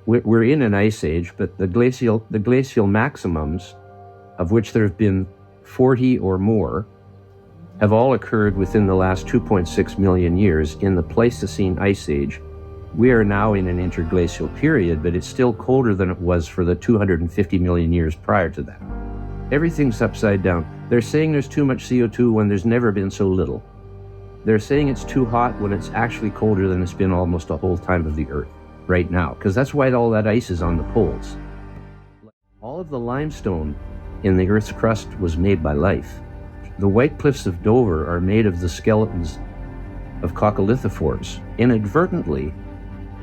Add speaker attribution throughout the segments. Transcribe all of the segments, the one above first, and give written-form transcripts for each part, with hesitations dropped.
Speaker 1: we're in an ice age, but the glacial maximums, of which there have been 40 or more, have all occurred within the last 2.6 million years in the Pleistocene ice age. We are now in an interglacial period, but it's still colder than it was for the 250 million years prior to that. Everything's upside down. They're saying there's too much CO2 when there's never been so little. They're saying it's too hot when it's actually colder than it's been almost the whole time of the Earth right now, because that's why all that ice is on the poles. All of the limestone in the Earth's crust was made by life. The White Cliffs of Dover are made of the skeletons of coccolithophores. Inadvertently,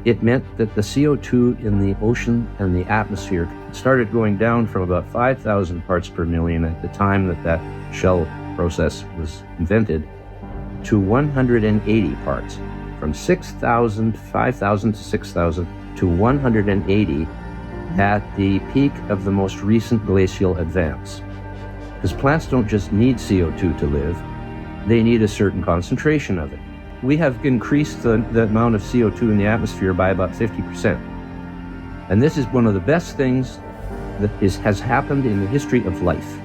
Speaker 1: it meant that the CO2 in the ocean and the atmosphere started going down from about 5,000 parts per million at the time that shell process was invented to 180 parts. From 5,000 to 6,000 to 180 at the peak of the most recent glacial advance. Because plants don't just need CO2 to live, they need a certain concentration of it. We have increased the amount of CO2 in the atmosphere by about 50%. And this is one of the best things that has happened in the history of life.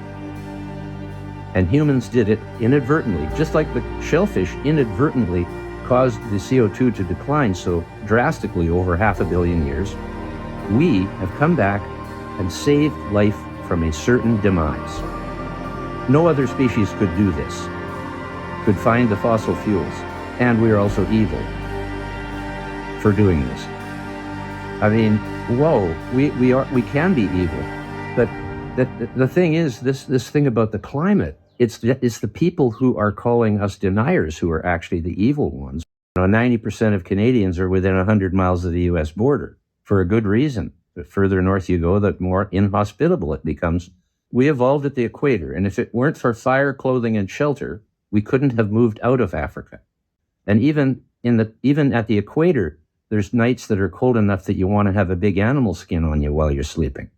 Speaker 1: And humans did it inadvertently, just like the shellfish inadvertently caused the CO2 to decline so drastically over 500 million years. We have come back and saved life from a certain demise. No other species could do this, could find the fossil fuels, and we are also evil for doing this. I mean, whoa, we can be evil, but the thing is, this thing about the climate, it's the people who are calling us deniers who are actually the evil ones. 90% of Canadians are within 100 miles of the U.S. border for a good reason. The further north you go, the more inhospitable it becomes. We evolved at the equator, and if it weren't for fire, clothing, and shelter, we couldn't have moved out of Africa. And even at the equator, there's nights that are cold enough that you want to have a big animal skin on you while you're sleeping.